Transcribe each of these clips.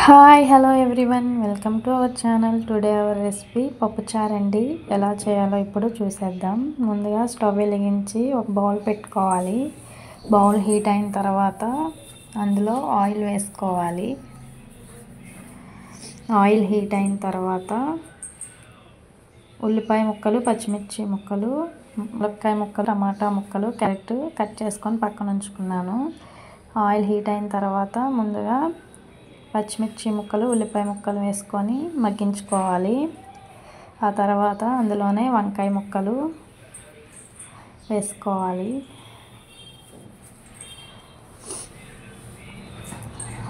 Hi hello everyone, welcome to our channel. Today our recipe పప్పుచారు అండి. ఎలా చేయాలో ఇప్పుడు చూసేద్దాం. ముందుగా స్టవ్ వెలిగించి ఒక బౌల్ పెట్టుకోవాలి. బౌల్ హీట్ అయిన తర్వాత అందులో ఆయిల్ వేసుకోవాలి. ఆయిల్ హీట్ అయిన తర్వాత ఉల్లిపాయ ముక్కలు, పచ్చిమిర్చి ముక్కలు, ములక్కాయ ముక్కలు, టమాటా ముక్కలు, క్యారెట్ కట్ చేసుకొని పక్కన ఉంచుకున్నాను. ఆయిల్ హీట్ అయిన తర్వాత ముందుగా పచ్చిమిర్చి ముక్కలు, ఉల్లిపాయ ముక్కలు వేసుకొని మగ్గించుకోవాలి. ఆ తర్వాత అందులోనే వంకాయ ముక్కలు వేసుకోవాలి.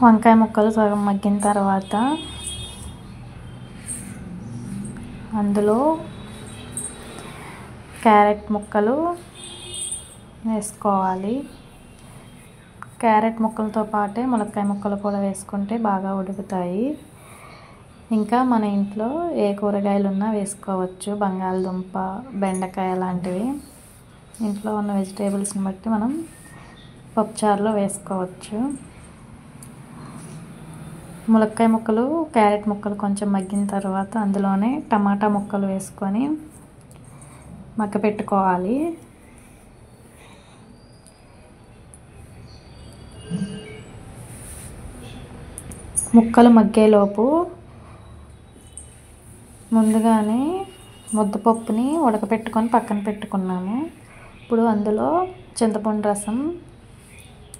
వంకాయ ముక్కలు సగం మగ్గిన తర్వాత అందులో క్యారెట్ ముక్కలు వేసుకోవాలి. క్యారెట్ ముక్కలతో పాటే ములక్కాయ ముక్కలు కూడా వేసుకుంటే బాగా ఉడుకుతాయి. ఇంకా మన ఇంట్లో ఏ కూరగాయలు ఉన్నా వేసుకోవచ్చు. బంగాళదుంప, బెండకాయ లాంటివి ఇంట్లో ఉన్న వెజిటేబుల్స్ని బట్టి మనం పప్పుచారులో వేసుకోవచ్చు. ములక్కాయ ముక్కలు, క్యారెట్ ముక్కలు కొంచెం మగ్గిన తర్వాత అందులోనే టమాటా ముక్కలు వేసుకొని మగ్గపెట్టుకోవాలి. ముక్కలు మగ్గేలోపు ముందుగానే ముద్దపప్పుని ఉడకపెట్టుకొని పక్కన పెట్టుకున్నాము. ఇప్పుడు అందులో చింతపండు రసం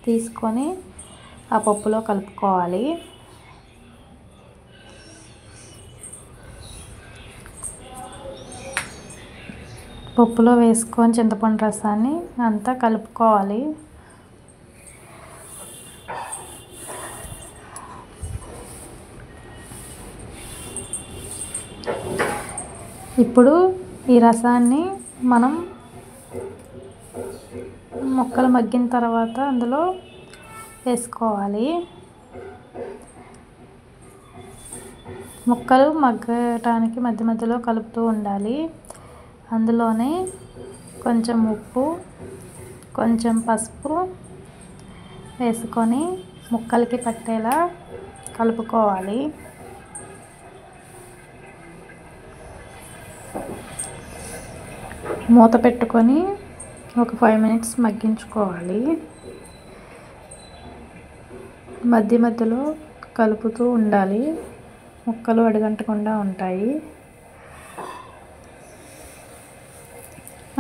తీసుకొని ఆ పప్పులో కలుపుకోవాలి. పప్పులో వేసుకొని చింతపండు రసాన్ని అంతా కలుపుకోవాలి. ఇప్పుడు ఈ రసాన్ని మనం ముక్కలు మగ్గిన తర్వాత అందులో వేసుకోవాలి. ముక్కలు మగ్గటానికి మధ్య మధ్యలో కలుపుతూ ఉండాలి. అందులోనే కొంచెం ఉప్పు, కొంచెం పసుపు వేసుకొని ముక్కలకి పట్టేలా కలుపుకోవాలి. మూత పెట్టుకొని ఒక 5 minutes మగ్గించుకోవాలి. మధ్య మధ్యలో కలుపుతూ ఉండాలి. ముక్కలు అడుగంటకుండా ఉంటాయి.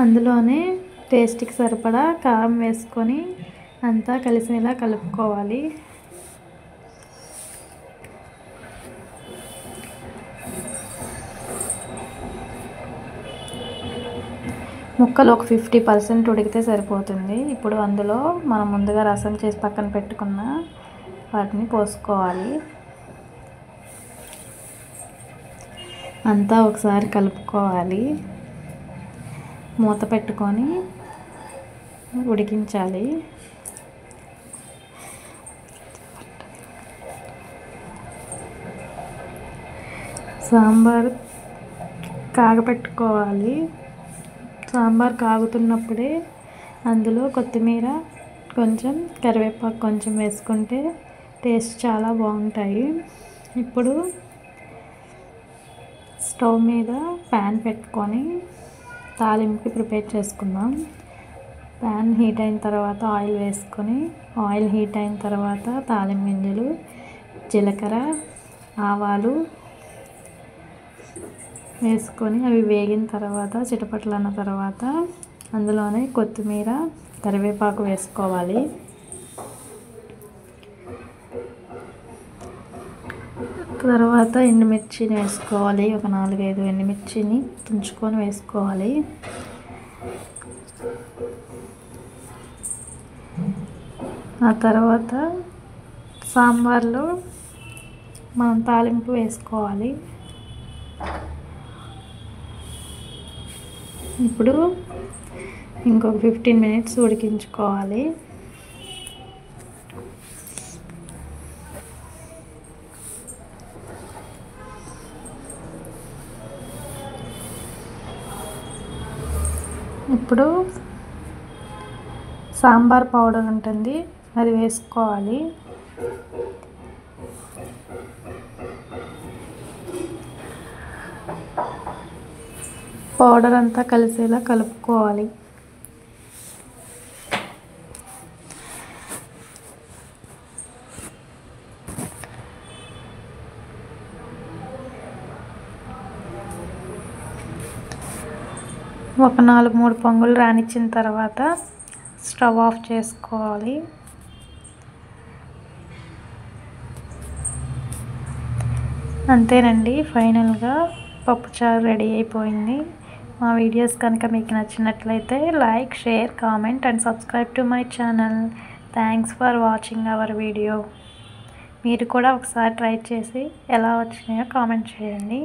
అందులోనే టేస్ట్కి సరిపడా కారం వేసుకొని అంతా కలిసేలా కలుపుకోవాలి. ముక్కలు ఒక 50% ఉడికితే సరిపోతుంది. ఇప్పుడు అందులో మనం ముందుగా రసం చేసి పక్కన పెట్టుకున్న వాటిని పోసుకోవాలి. అంతా ఒకసారి కలుపుకోవాలి. మూత పెట్టుకొని ఉడికించాలి. సాంబార్ కాగపెట్టుకోవాలి. సాంబార్ కాగుతున్నప్పుడే అందులో కొత్తిమీర, కొంచెం కరివేపాకు కొంచెం వేసుకుంటే టేస్ట్ చాలా బాగుంటాయి. ఇప్పుడు స్టవ్ మీద ప్యాన్ పెట్టుకొని తాలింపుకి ప్రిపేర్ చేసుకుందాం. ప్యాన్ హీట్ అయిన తర్వాత ఆయిల్ వేసుకొని, ఆయిల్ హీట్ అయిన తర్వాత తాలింపు గింజలు, జీలకర్ర, ఆవాలు వేసుకొని అవి వేగిన తర్వాత చిటపటలన్న తర్వాత అందులోనే కొత్తిమీర, కరివేపాకు వేసుకోవాలి. తర్వాత ఎండుమిర్చిని వేసుకోవాలి. ఒక 4-5 ఎండుమిర్చిని తుంచుకొని వేసుకోవాలి. ఆ తర్వాత సాంబార్లో మనం తాలింపు వేసుకోవాలి. ఇప్పుడు ఇంకొక 15 minutes ఉడికించుకోవాలి. ఇప్పుడు సాంబార్ పౌడర్ ఉంటుంది, అది వేసుకోవాలి. పౌడర్ అంతా కలిసేలా కలుపుకోవాలి. ఒక 4-3 పొంగులు రానిచ్చిన తర్వాత స్టవ్ ఆఫ్ చేసుకోవాలి. అంతేనండి, ఫైనల్గా పప్పుచారు రెడీ అయిపోయింది. మా వీడియోస్ కనుక మీకు నచ్చినట్లయితే like, share, comment and subscribe to my channel. Thanks for watching our video. మీరు కూడా ఒకసారి ట్రై చేసి ఎలా వచ్చినాయో కామెంట్ చేయండి.